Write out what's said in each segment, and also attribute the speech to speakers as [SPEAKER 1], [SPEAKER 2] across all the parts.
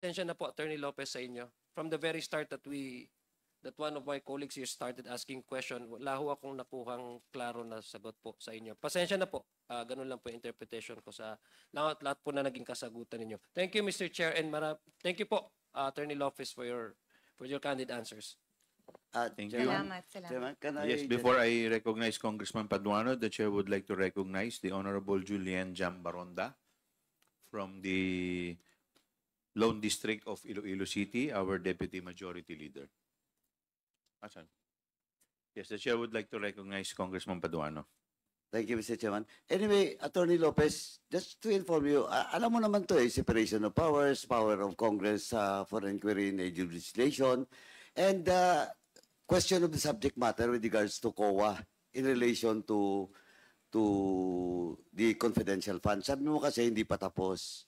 [SPEAKER 1] pasensya na po, Attorney Lopez, sa inyo. From the very start that one of my colleagues here started asking question, wala ho akong nakuhang klaro na sagot po sa inyo. Pasensya na po. Ganun lang po yung interpretation ko sa lahat po na naging kasagutan ninyo. Thank you, Mr. Chair, and thank you po, Attorney Lopez, for your candid answers.
[SPEAKER 2] Thank you.
[SPEAKER 3] Salamat.
[SPEAKER 2] Yes, before I recognize Congressman Paduano, the chair would like to recognize the Honorable Julian Jambaronda from the Lone District of Iloilo City, our Deputy Majority Leader. Asan? Yes, the chair would like to recognize Congressman Paduano.
[SPEAKER 4] Thank you, Mr. Chairman. Anyway, Attorney Lopez, just to inform you, alam mo naman to separation of powers, power of Congress for inquiry in legislation, and question of the subject matter with regards to COA in relation to the confidential fund. Sabi mo kasi hindi pa tapos.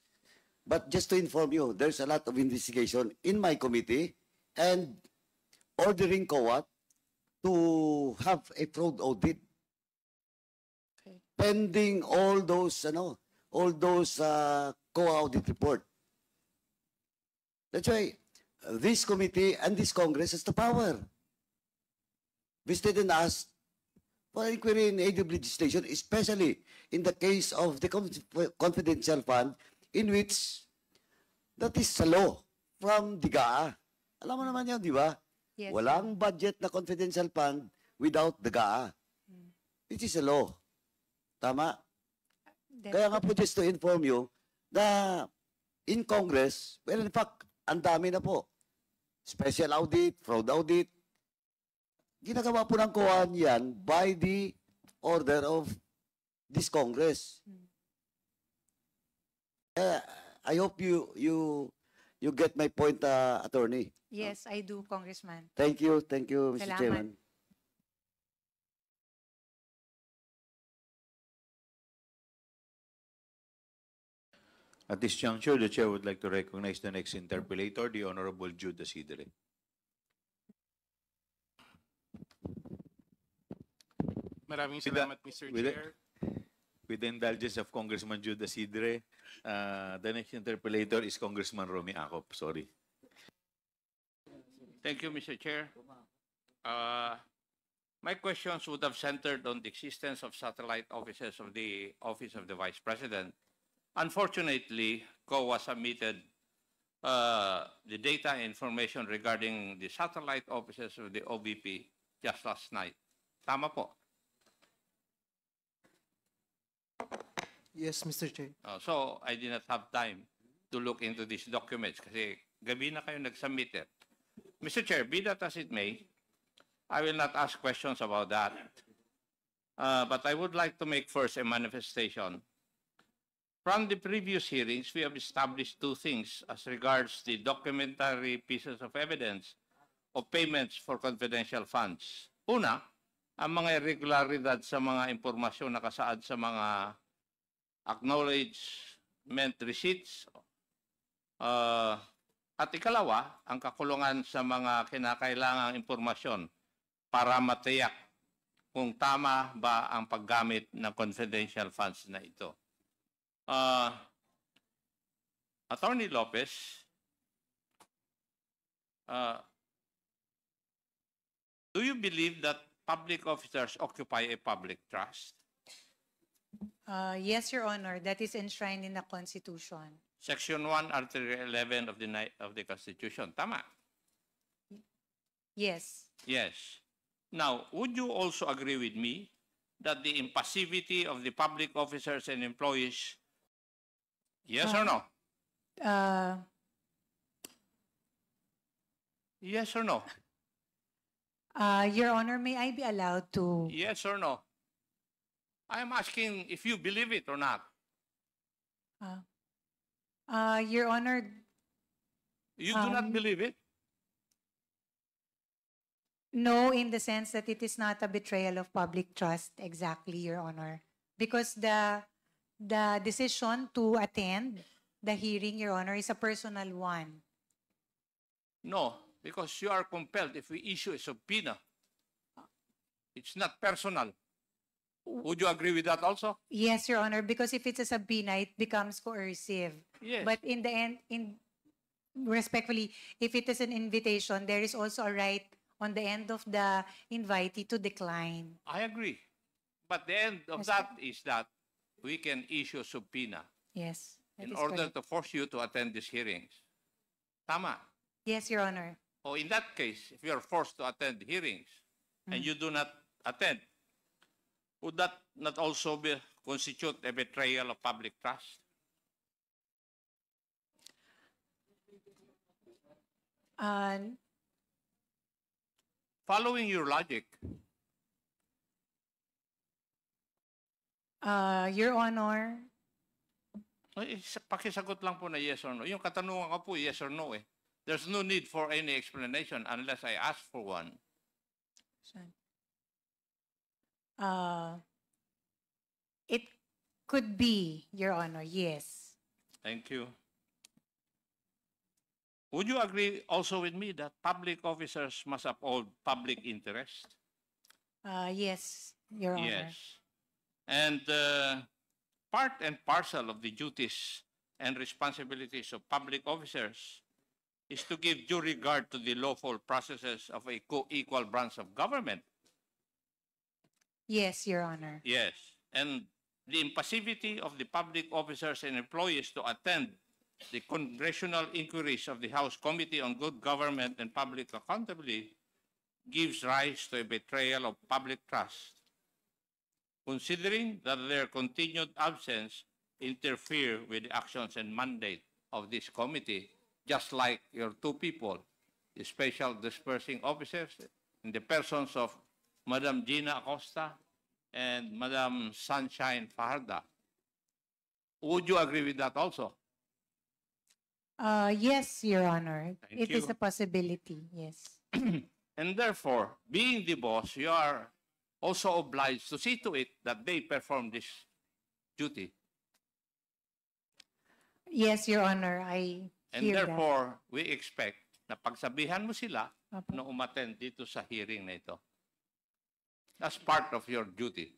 [SPEAKER 4] But just to inform you, there's a lot of investigation in my committee and ordering COA to have a fraud audit. Pending all those COA audit report. That's why this committee and this Congress has the power. Visited and asked for inquiry in aid of legislation, especially in the case of the confidential fund, in which that is a law from DGA. Alam mo naman yan, di ba?
[SPEAKER 3] Yes.
[SPEAKER 4] Walang budget na confidential fund without DGA. It is a law. Tama? Kaya nga po, just to inform you, na in Congress, well, in fact, ang dami na po. Special audit, fraud audit. Ginagawa po ng COA yan by the order of this Congress. I hope you get my point, Attorney.
[SPEAKER 3] Yes, I do, Congressman.
[SPEAKER 4] Thank you, Mr.
[SPEAKER 3] Salamat.
[SPEAKER 4] Chairman.
[SPEAKER 2] At this juncture, the chair would like to recognize the next interpellator, the Honorable Jude Asidre.
[SPEAKER 5] Maraming salamat, Mr. Chair.
[SPEAKER 2] With the indulgence of Congressman Jude Asidre, the next interpellator is Congressman Romy Acop. Sorry.
[SPEAKER 6] Thank you, Mr. Chair. My questions would have centered on the existence of satellite offices of the Office of the Vice President. Unfortunately, COA submitted the data and information regarding the satellite offices of the OVP just last night. Tama po.
[SPEAKER 7] Yes, Mr. Chair.
[SPEAKER 6] So, I did not have time to look into these documents kasi gabi na kayo nag-submit it. Mr. Chair, be that as it may, I will not ask questions about that. But I would like to make first a manifestation. From the previous hearings, we have established two things as regards the documentary pieces of evidence of payments for confidential funds. Una, ang mga irregularidad sa mga impormasyon na nakasaad sa mga acknowledgement receipts. At ikalawa, ang kakulungan sa mga kinakailangang impormasyon para matiyak kung tama ba ang paggamit ng confidential funds na ito. Attorney Lopez, do you believe that public officers occupy a public trust?
[SPEAKER 3] Yes, Your Honor. That is enshrined in the Constitution.
[SPEAKER 6] Section 1, Article 11 of the Constitution. Tama?
[SPEAKER 3] Yes.
[SPEAKER 6] Yes. Now, would you also agree with me that the impassivity of the public officers and employees, yes or no? Yes or no?
[SPEAKER 3] Your Honor, may I be allowed to...
[SPEAKER 6] Yes or no? I am asking if you believe it or not.
[SPEAKER 3] Your Honor...
[SPEAKER 6] You do not believe it?
[SPEAKER 3] No, in the sense that it is not a betrayal of public trust, exactly, Your Honor. Because the decision to attend the hearing, Your Honor, is a personal one.
[SPEAKER 6] No, because you are compelled if we issue a subpoena. It's not personal. Would you agree with that also?
[SPEAKER 3] Yes, Your Honor, because if it's a subpoena, it becomes coercive.
[SPEAKER 6] Yes.
[SPEAKER 3] But in the end, respectfully, if it is an invitation, there is also a right on the end of the invitee to decline.
[SPEAKER 6] I agree. But the end of
[SPEAKER 3] Yes,
[SPEAKER 6] that is that we can issue subpoena
[SPEAKER 3] Yes. that
[SPEAKER 6] in
[SPEAKER 3] is
[SPEAKER 6] order
[SPEAKER 3] correct.
[SPEAKER 6] to force you to attend these hearings. Tama.
[SPEAKER 3] Yes, Your Honor.
[SPEAKER 6] Or in that case, if you are forced to attend hearings and you do not attend, would that not also constitute a betrayal of public trust?
[SPEAKER 3] Uh,
[SPEAKER 6] Following your logic,
[SPEAKER 3] Your Honor,
[SPEAKER 6] pakisagot lang po na yes or no. Yung katanungan ko po, yes or no eh. There's no need for any explanation unless I ask for one.
[SPEAKER 3] it could be, Your Honor, yes.
[SPEAKER 6] Thank you. Would you agree also with me that public officers must uphold public interest?
[SPEAKER 3] Yes, Your Honor.
[SPEAKER 6] Yes. And part and parcel of the duties and responsibilities of public officers is to give due regard to the lawful processes of a co-equal branch of government.
[SPEAKER 3] Yes, Your Honor.
[SPEAKER 6] Yes. And the impassivity of the public officers and employees to attend the congressional inquiries of the House Committee on Good Government and Public Accountability gives rise to a betrayal of public trust, considering that their continued absence interfere with the actions and mandate of this committee, just like your two people, the special dispersing officers, in the persons of Madam Gina Acosta and Madam Sunshine Fajarda. Would you agree with that also?
[SPEAKER 3] Yes, Your Honor.
[SPEAKER 6] Thank
[SPEAKER 3] It is
[SPEAKER 6] you.
[SPEAKER 3] a possibility, yes.
[SPEAKER 6] And therefore, being the boss, you are also obliged to see to it that they perform this duty.
[SPEAKER 3] Yes, Your Honor, I
[SPEAKER 6] And
[SPEAKER 3] hear that.
[SPEAKER 6] therefore, we expect na pagsabihan mo sila
[SPEAKER 3] Opo.
[SPEAKER 6] na umattend dito sa hearing na ito. That's part of your duty.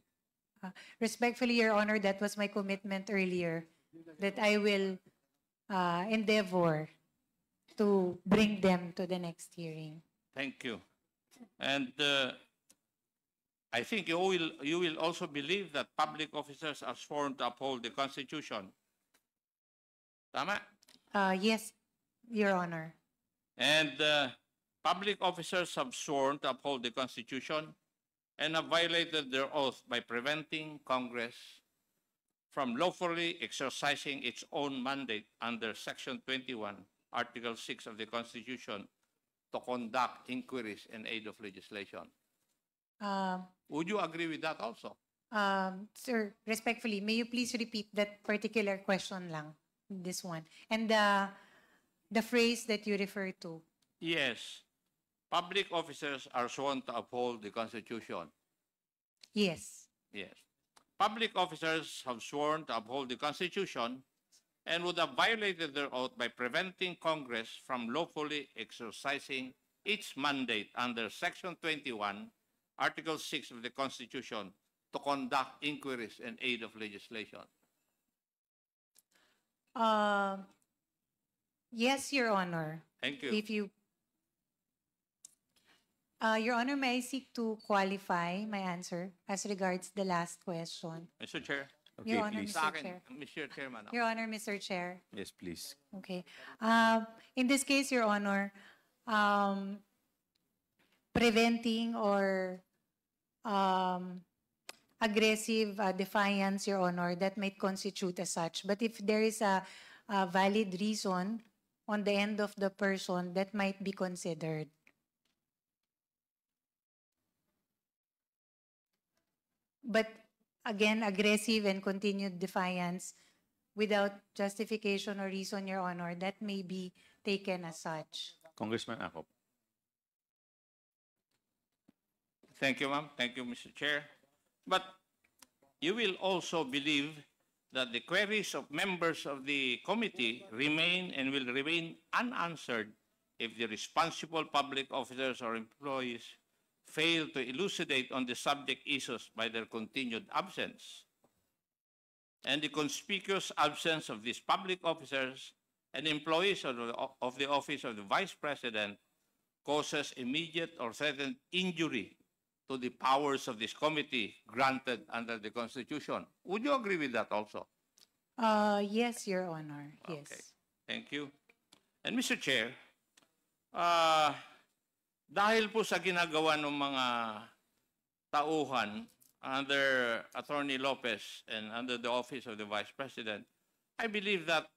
[SPEAKER 3] Respectfully, Your Honor, that was my commitment earlier, that I will endeavor to bring them to the next hearing.
[SPEAKER 6] Thank you. And I think you will also believe that public officers are sworn to uphold the Constitution. Tama?
[SPEAKER 3] Yes, Your Honor.
[SPEAKER 6] And public officers have sworn to uphold the Constitution and have violated their oath by preventing Congress from lawfully exercising its own mandate under Section 21, Article 6 of the Constitution to conduct inquiries in aid of legislation. Would you agree with that also?
[SPEAKER 3] Sir, respectfully, may you please repeat that particular question lang, this one, and the phrase that you refer to?
[SPEAKER 6] Yes. Public officers are sworn to uphold the Constitution.
[SPEAKER 3] Yes.
[SPEAKER 6] Yes. Public officers have sworn to uphold the Constitution and would have violated their oath by preventing Congress from lawfully exercising its mandate under Section 21, Article 6 of the Constitution to conduct inquiries in aid of legislation.
[SPEAKER 3] Yes, Your Honor.
[SPEAKER 6] Thank you.
[SPEAKER 3] If you, Your Honor, may I seek to qualify my answer as regards the last question?
[SPEAKER 6] Mr. Chair.
[SPEAKER 2] Okay,
[SPEAKER 3] Your Honor,
[SPEAKER 2] please.
[SPEAKER 6] Sa
[SPEAKER 3] Mr.
[SPEAKER 6] akin,
[SPEAKER 3] Chair.
[SPEAKER 6] Mr. Chairman.
[SPEAKER 3] Your Honor, Mr. Chair.
[SPEAKER 2] Yes, please.
[SPEAKER 3] Okay. In this case, Your Honor, preventing or aggressive defiance, Your Honor, that might constitute as such. But if there is a valid reason on the end of the person, that might be considered. But again, aggressive and continued defiance without justification or reason, Your Honor, that may be taken as such.
[SPEAKER 2] Congressman Acop.
[SPEAKER 6] Thank you, ma'am. Thank you, Mr. Chair. But you will also believe that the queries of members of the committee remain and will remain unanswered if the responsible public officers or employees fail to elucidate on the subject issues by their continued absence. And the conspicuous absence of these public officers and employees of the office of the Vice President causes immediate or threatened injury to the powers of this committee granted under the Constitution. Would you agree with that also?
[SPEAKER 3] Yes, Your Honor. Yes.
[SPEAKER 6] Okay. Thank you. And Mr. Chair, dahil po sa ginagawa ng mga tauhan under Attorney Lopez and under the office of the Vice President, I believe that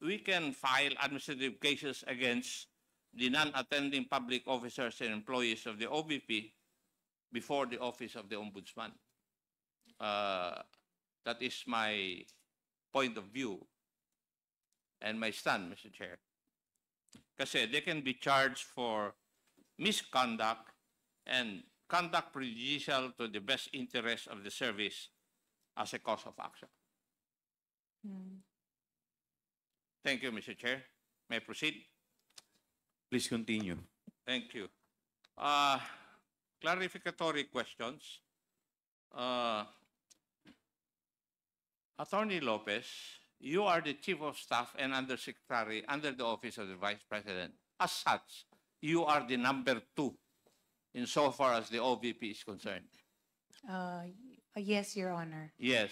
[SPEAKER 6] we can file administrative cases against the non-attending public officers and employees of the OVP before the office of the Ombudsman. That is my point of view and my stand, Mr. Chair. Kasi they can be charged for misconduct and conduct prejudicial to the best interest of the service as a cause of action. Thank you, Mr. Chair. May I proceed?
[SPEAKER 2] Please continue.
[SPEAKER 6] Thank you. Clarificatory questions. Attorney Lopez, you are the Chief of Staff and Undersecretary under the Office of the Vice President. As such, you are the number 2 insofar as the OVP is concerned.
[SPEAKER 3] Yes, Your Honor.
[SPEAKER 6] Yes.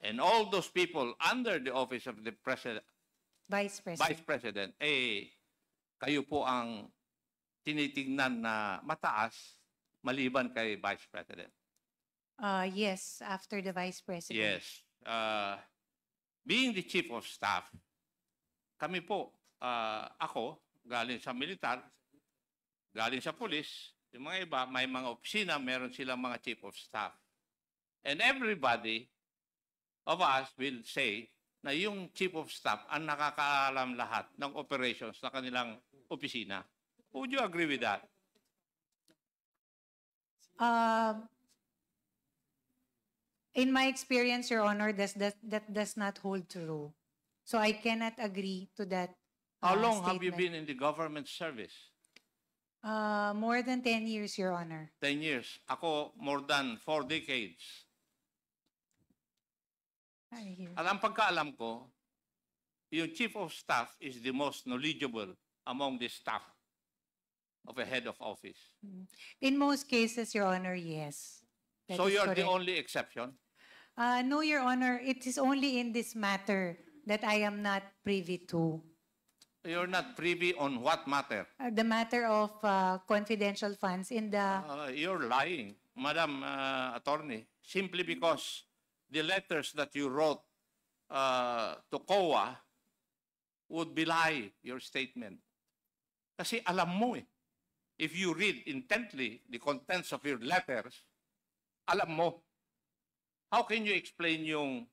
[SPEAKER 6] And all those people under the Office of the
[SPEAKER 3] Vice President.
[SPEAKER 6] Vice President, kayo po ang tinitingnan na mataas maliban kay Vice President.
[SPEAKER 3] Yes, after the Vice President.
[SPEAKER 6] Yes. Being the Chief of Staff, kami po, ako, galing sa militar, galing sa pulis, yung mga iba, may mga opisina, meron silang mga Chief of Staff. And everybody of us will say na yung Chief of Staff ang nakakaalam lahat ng operations na kanilang opisina. Would you agree with that?
[SPEAKER 3] In my experience, Your Honor, that does not hold true. So I cannot agree to that.
[SPEAKER 6] How long have you
[SPEAKER 3] statement.
[SPEAKER 6] been in the government service?
[SPEAKER 3] More than 10 years, Your Honor.
[SPEAKER 6] 10 years. Ako, more than 4 decades.
[SPEAKER 3] I hear.
[SPEAKER 6] At ang pagkaalam ko, yung Chief of Staff is the most knowledgeable among the staff of a head of office.
[SPEAKER 3] In most cases, Your Honor, yes. That
[SPEAKER 6] So
[SPEAKER 3] is
[SPEAKER 6] you're the
[SPEAKER 3] correct.
[SPEAKER 6] only exception?
[SPEAKER 3] No, Your Honor, it is only in this matter that I am not privy to.
[SPEAKER 6] You're not privy on what matter?
[SPEAKER 3] The matter of confidential funds in the...
[SPEAKER 6] You're lying, Madam Attorney, simply because the letters that you wrote to COA would belie your statement. Kasi alam mo eh, if you read intently the contents of your letters, alam mo. How can you explain yung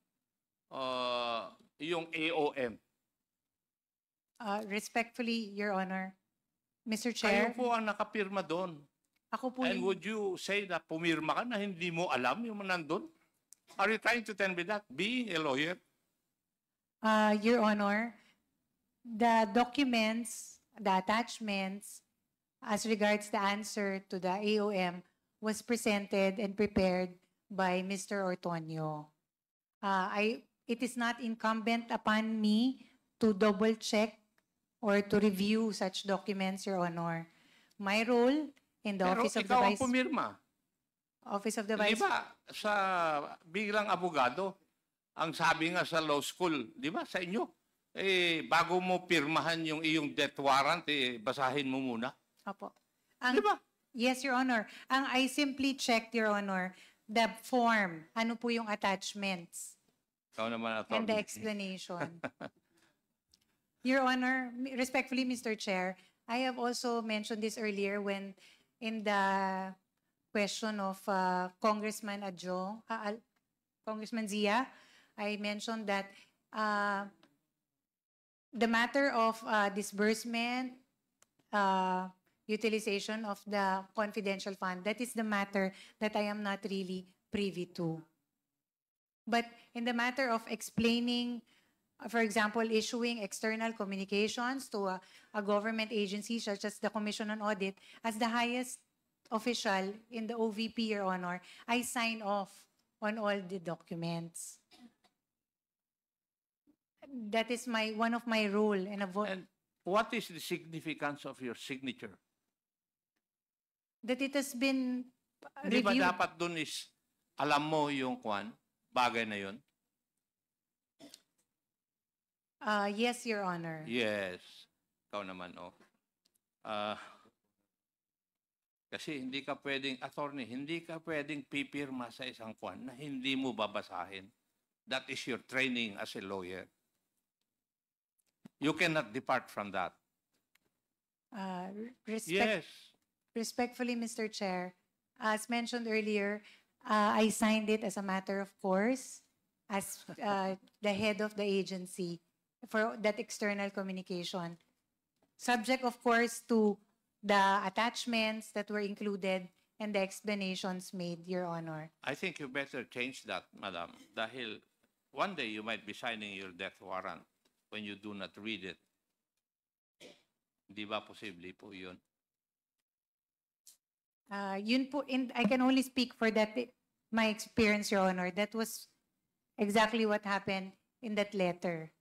[SPEAKER 6] AOM?
[SPEAKER 3] Respectfully, Your Honor, Mr.
[SPEAKER 6] Kayo
[SPEAKER 3] Chair,
[SPEAKER 6] po ang nakapirma doon.
[SPEAKER 3] ako po
[SPEAKER 6] And would you say na pumirma ka na hindi mo alam yung nandun? Are you trying to tell me that, being a lawyer?
[SPEAKER 3] Your Honor, the documents, the attachments, as regards the answer to the AOM was presented and prepared by Mr. Ortonio. It is not incumbent upon me to double-check or to review such documents, Your Honor. My role in the
[SPEAKER 6] Pero
[SPEAKER 3] Office of the
[SPEAKER 6] ikaw ang
[SPEAKER 3] Vice...
[SPEAKER 6] pumirma.
[SPEAKER 3] Office of the
[SPEAKER 6] Di
[SPEAKER 3] Vice...
[SPEAKER 6] ba, sa bilang abogado, ang sabi nga sa law school, di ba, sa inyo, bago mo pirmahan yung iyong death warrant, basahin mo muna.
[SPEAKER 3] Opo.
[SPEAKER 6] Di ba?
[SPEAKER 3] Yes, Your Honor. I simply checked, Your Honor, the form. Ano po yung attachments
[SPEAKER 6] Ikaw naman,
[SPEAKER 3] and the
[SPEAKER 6] attorney.
[SPEAKER 3] explanation. Your Honor, respectfully, Mr. Chair, I have also mentioned this earlier when in the question of Congressman Adjo, Congressman Zia, I mentioned that the matter of disbursement, utilization of the confidential fund, that is the matter that I am not really privy to. But in the matter of explaining, for example, issuing external communications to a government agency such as the Commission on Audit, as the highest official in the OVP, Your Honor, I sign off on all the documents. That is one of my role and
[SPEAKER 6] And what is the significance of your signature?
[SPEAKER 3] that it has been
[SPEAKER 6] Di ba
[SPEAKER 3] reviewed.
[SPEAKER 6] dapat dun is, alam mo yung bagay na yun?
[SPEAKER 3] Yes, Your Honor.
[SPEAKER 6] Yes. Ikaw naman, oh. Kasi hindi ka pwedeng, attorney, hindi ka pwedeng pipirma sa isang na hindi mo babasahin. That is your training as a lawyer. You cannot depart from that. Yes.
[SPEAKER 3] Respectfully, Mr. Chair, as mentioned earlier, I signed it as a matter of course as the head of the agency for that external communication. Subject, of course, to the attachments that were included and the explanations made, Your Honor.
[SPEAKER 6] I think you better change that, madam. Dahil one day you might be signing your death warrant when you do not read it. Di ba posible po yun?
[SPEAKER 3] Yun po, I can only speak for that, my experience, Your Honor. That was exactly what happened in that letter.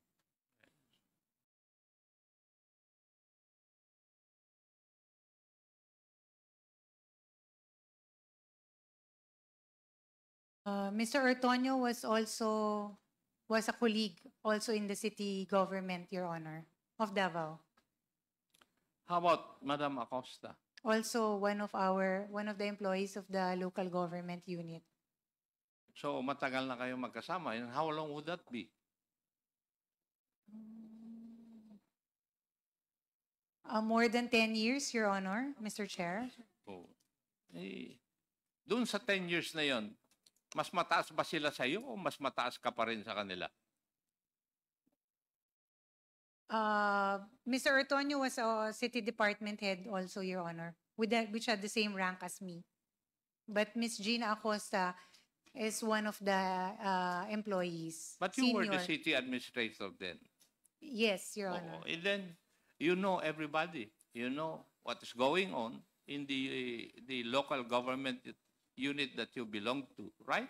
[SPEAKER 3] Mr. Ortonio was a colleague also in the city government, Your Honor, of Davao.
[SPEAKER 6] How about Madam Acosta?
[SPEAKER 3] Also one of the employees of the local government unit.
[SPEAKER 6] So matagal na kayo magkasama. And how long would that be?
[SPEAKER 3] More than 10 years, Your Honor, Mr. Chair.
[SPEAKER 6] Oh. Doon sa 10 years na yon, mas mataas ba sila sa iyo o mas mataas ka pa rin sa kanila?
[SPEAKER 3] Mr. Ortonio was a city department head also, Your Honor, which had the same rank as me. But Ms. Gina Acosta is one of the employees.
[SPEAKER 6] But you were the
[SPEAKER 3] senior.
[SPEAKER 6] city administrator then.
[SPEAKER 3] Yes, Your Honor.
[SPEAKER 6] And then you know everybody. You know what is going on in the local government unit that you belong to, right?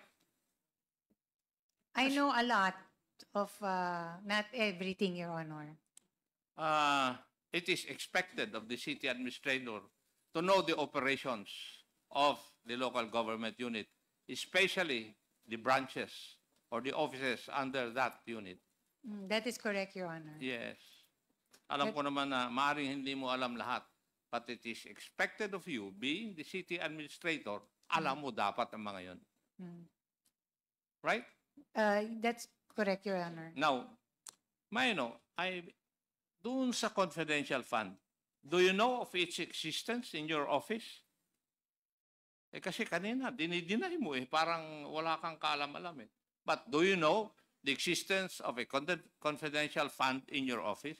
[SPEAKER 3] I know a lot of, not everything, Your Honor.
[SPEAKER 6] It is expected of the city administrator to know the operations of the local government unit, especially the branches or the offices under that unit.
[SPEAKER 3] That is correct, Your Honor.
[SPEAKER 6] Yes. Alam ko naman na maaaring hindi mo alam lahat, but it is expected of you, being the city administrator, alam mo dapat ang mga yon. Right?
[SPEAKER 3] That's correct, Your Honor.
[SPEAKER 6] Now, doon sa confidential fund, do you know of its existence in your office? Kasi kanina, dinideny mo parang wala kang kaalam-alam eh. But do you know the existence of a confidential fund in your office?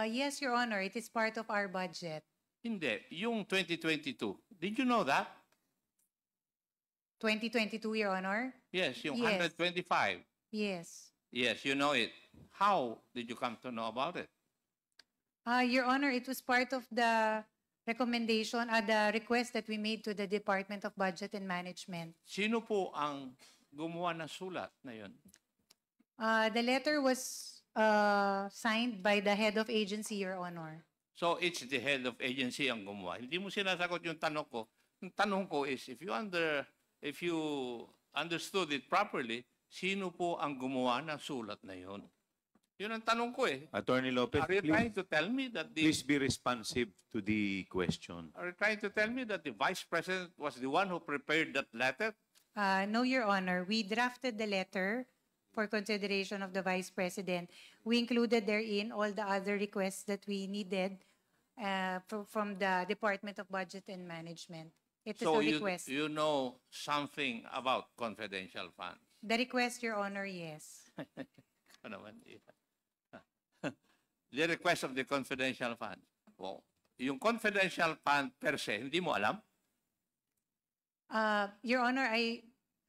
[SPEAKER 3] Yes, Your Honor, it is part of our budget.
[SPEAKER 6] Hindi. Yung 2022, did you know that?
[SPEAKER 3] 2022, Your Honor?
[SPEAKER 6] Yes, yung
[SPEAKER 3] Yes.
[SPEAKER 6] 125.
[SPEAKER 3] Yes.
[SPEAKER 6] Yes, you know it. How did you come to know about it?
[SPEAKER 3] Your Honor, it was part of the recommendation, the request that we made to the Department of Budget and Management.
[SPEAKER 6] Sino po ang gumawa ng sulat na yun?
[SPEAKER 3] The letter was signed by the head of agency, Your Honor.
[SPEAKER 6] So it's the head of agency ang gumawa. Hindi mo sinasagot yung tanong ko. Yung tanong ko is, if you understood it properly, sino po ang gumawa ng sulat na yun? Yun ang tanong ko eh.
[SPEAKER 2] Attorney Lopez,
[SPEAKER 6] Are you trying to tell me that
[SPEAKER 2] please be responsive to the question.
[SPEAKER 6] Are you trying to tell me that the Vice President was the one who prepared that letter?
[SPEAKER 3] No, Your Honor. We drafted the letter for consideration of the Vice President. We included therein all the other requests that we needed from the Department of Budget and Management. It is
[SPEAKER 6] So
[SPEAKER 3] a request.
[SPEAKER 6] you know something about confidential funds.
[SPEAKER 3] The request, Your Honor, yes.
[SPEAKER 6] Ano naman, the request of the confidential fund. Well, yung confidential fund per se, hindi mo alam?
[SPEAKER 3] Your Honor,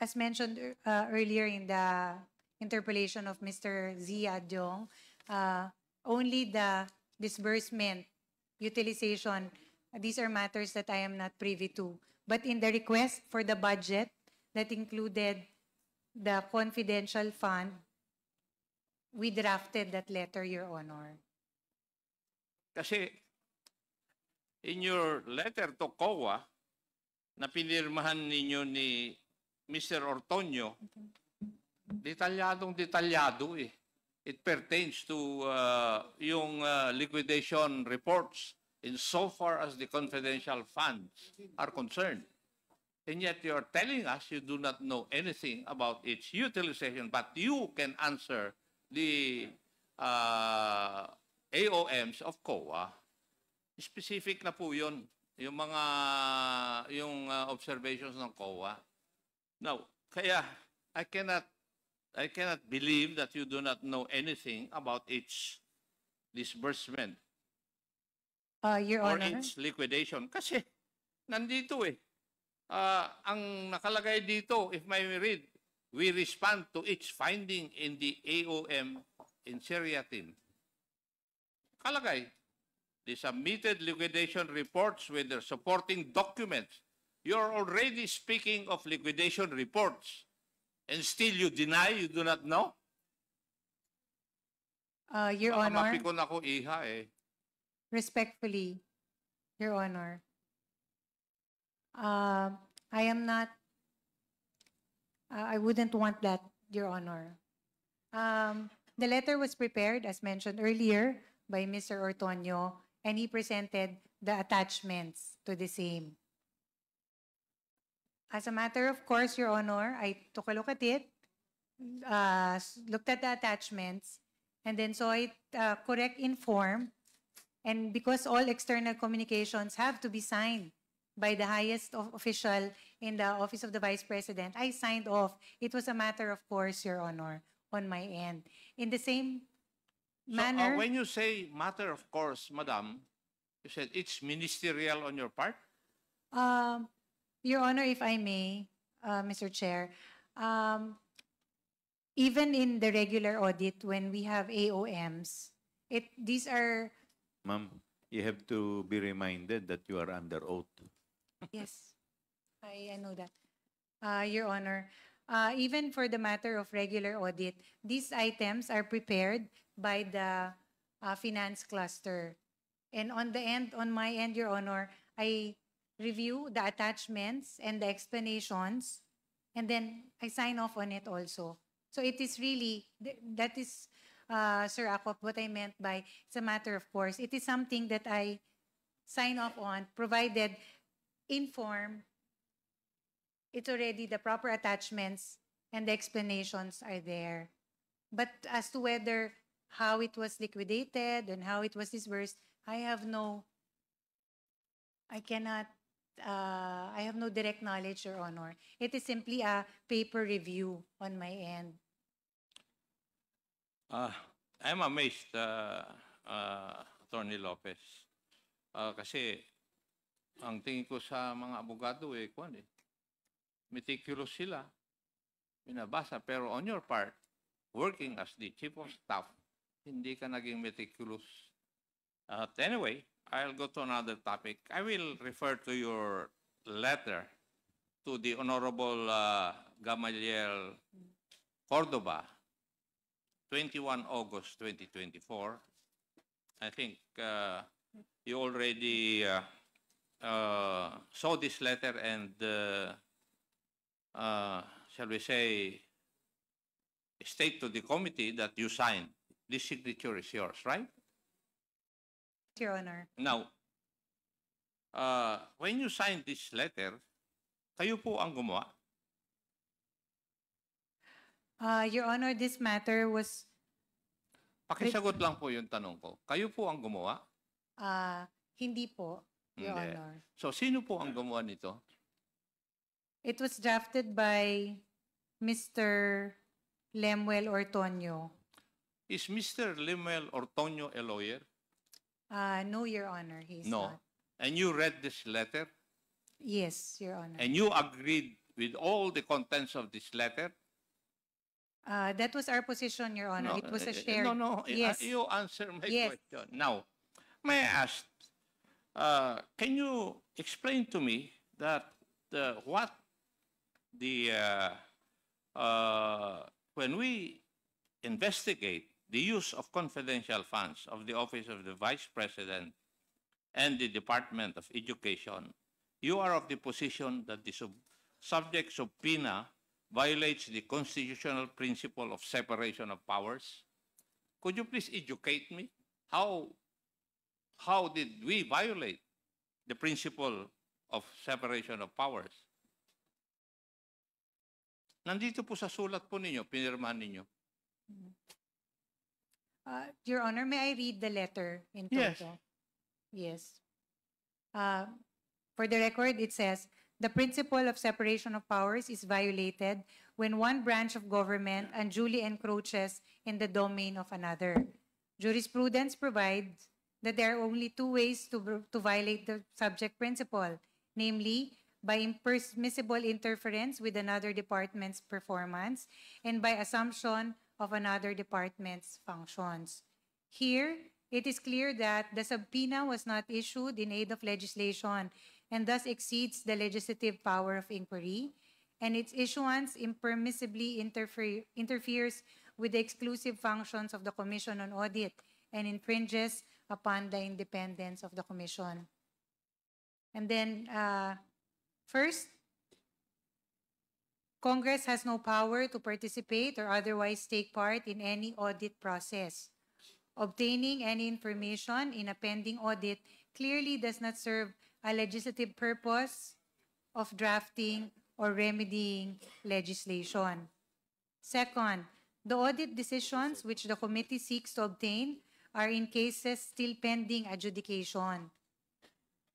[SPEAKER 3] as mentioned earlier in the interpellation of Mr. Zia Diong, only the disbursement, utilization, these are matters that I am not privy to. But in the request for the budget that included the confidential fund, we drafted that letter, Your Honor.
[SPEAKER 6] Kasi in your letter to COA na pinirmahan ninyo ni Mr. Ortonio, detalyado eh. It pertains to yung liquidation reports insofar as the confidential funds are concerned. And yet you're telling us you do not know anything about its utilization, but you can answer the AOMs of COA. Specific na po yun, yung mga observations ng COA. Now, kaya I cannot believe that you do not know anything about its disbursement
[SPEAKER 3] Your
[SPEAKER 6] or
[SPEAKER 3] Honor.
[SPEAKER 6] its liquidation. Kasi nandito eh. Ang nakalagay dito, if may read, we respond to each finding in the AOM in seriatim. Kalagay, the submitted liquidation reports with their supporting documents. You're already speaking of liquidation reports. And still you deny, you do not know?
[SPEAKER 3] Your
[SPEAKER 6] Baka
[SPEAKER 3] Honor,
[SPEAKER 6] mapikon ako iha eh.
[SPEAKER 3] respectfully, Your Honor, I am not, I wouldn't want that, Your Honor. The letter was prepared, as mentioned earlier, by Mr. Ortonio, and he presented the attachments to the same. As a matter of course, Your Honor, I took a look at it, looked at the attachments, and then saw it correct in form. And because all external communications have to be signed by the highest official in the Office of the Vice President, I signed off. It was a matter of course, Your Honor, on my end. In the same manner,
[SPEAKER 6] So when you say matter of course, Madam, you said it's ministerial on your part?
[SPEAKER 3] Your Honor, if I may, Mr. Chair, even in the regular audit, when we have AOMs, these are,
[SPEAKER 2] Ma'am, you have to be reminded that you are under oath.
[SPEAKER 3] yes, I know that. Your Honor, even for the matter of regular audit, these items are prepared by the finance cluster. And on my end, Your Honor, I review the attachments and the explanations, and then I sign off on it also. So it is really, that is, Sir Akop, what I meant by it's a matter of course. It is something that I sign off on, provided in form, it's already the proper attachments and the explanations are there. But as to whether how it was liquidated and how it was disbursed, I have no direct knowledge, Your Honor. It is simply a paper review on my end.
[SPEAKER 6] I'm amazed, Attorney Lopez. Kasi ang tingin ko sa mga abogado meticulous sila, binabasa. Pero on your part, working as the chief of staff, hindi ka naging meticulous. Anyway, I'll go to another topic. I will refer to your letter to the Honorable Gamaliel Cordoba, 21 August 2024. I think you already saw this letter and, shall we say, state to the committee that you signed. This signature is yours, right?
[SPEAKER 3] Your Honor.
[SPEAKER 6] Now, when you signed this letter, kayo po ang gumawa?
[SPEAKER 3] Your Honor, this matter was
[SPEAKER 6] Pakisagot lang po yung tanong ko. Kayo po ang gumawa?
[SPEAKER 3] hindi po, Your
[SPEAKER 6] Hindi.
[SPEAKER 3] Honor.
[SPEAKER 6] So, sino po ang gumawa nito?
[SPEAKER 3] It was drafted by Mr. Lemuel Ortonio.
[SPEAKER 6] Is Mr. Lemuel Ortonio a lawyer?
[SPEAKER 3] No, Your Honor, he's
[SPEAKER 6] No.
[SPEAKER 3] not.
[SPEAKER 6] And you read this letter?
[SPEAKER 3] Yes, Your Honor.
[SPEAKER 6] And you agreed with all the contents of this letter?
[SPEAKER 3] That was our position, Your Honor. It was a shared.
[SPEAKER 6] No.
[SPEAKER 3] Yes.
[SPEAKER 6] You answer my
[SPEAKER 3] Yes.
[SPEAKER 6] question. Now, may I ask, can you explain to me that what the when we investigate the use of confidential funds of the Office of the Vice President and the Department of Education, you are of the position that the subject subpoena violates the constitutional principle of separation of powers? Could you please educate me? How did we violate the principle of separation of powers? Nandito po sa sulat po ninyo, pinirmahan ninyo.
[SPEAKER 3] Your Honor, may I read the letter in
[SPEAKER 6] Yes.
[SPEAKER 3] toto? Yes. For the record, it says, the principle of separation of powers is violated when one branch of government unduly encroaches in the domain of another. Jurisprudence provides that there are only two ways to violate the subject principle, namely, by impermissible interference with another department's performance and by assumption of another department's functions. Here, it is clear that the subpoena was not issued in aid of legislation and thus exceeds the legislative power of inquiry, and its issuance impermissibly interferes with the exclusive functions of the Commission on Audit and infringes upon the independence of the Commission. And then, first, Congress has no power to participate or otherwise take part in any audit process. Obtaining any information in a pending audit clearly does not serve a legislative purpose of drafting or remedying legislation. Second, the audit decisions which the committee seeks to obtain are in cases still pending adjudication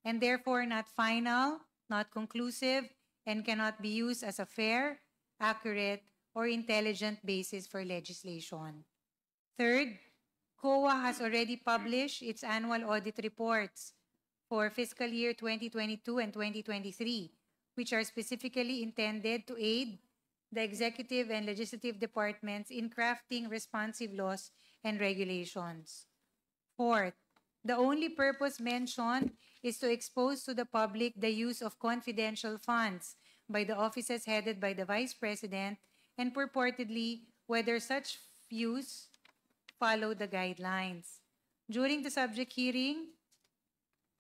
[SPEAKER 3] and therefore not final, not conclusive, and cannot be used as a fair, accurate, or intelligent basis for legislation. Third, COA has already published its annual audit reports for fiscal year 2022 and 2023, which are specifically intended to aid the executive and legislative departments in crafting responsive laws and regulations. Fourth, the only purpose mentioned is to expose to the public the use of confidential funds by the offices headed by the Vice President and purportedly whether such use follow the guidelines. During the subject hearing,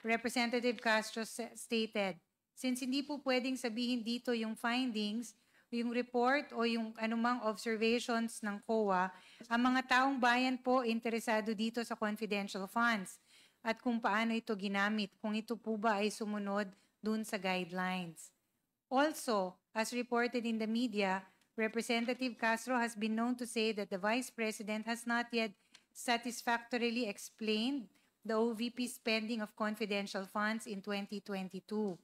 [SPEAKER 3] Representative Castro stated, since hindi po pwedeng sabihin dito yung findings, yung report o yung anumang observations ng COA, ang mga taong bayan po interesado dito sa confidential funds at kung paano ito ginamit, kung ito po ba ay sumunod dun sa guidelines. Also, as reported in the media, Representative Castro has been known to say that the Vice President has not yet satisfactorily explained the OVP spending of confidential funds in 2022.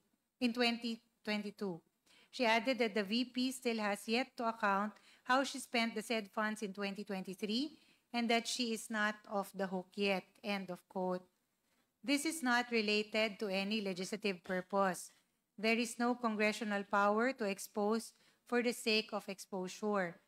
[SPEAKER 3] She added that the VP still has yet to account how she spent the said funds in 2023 and that she is not off the hook yet, end of quote. This is not related to any legislative purpose. There is no congressional power to expose for the sake of exposure.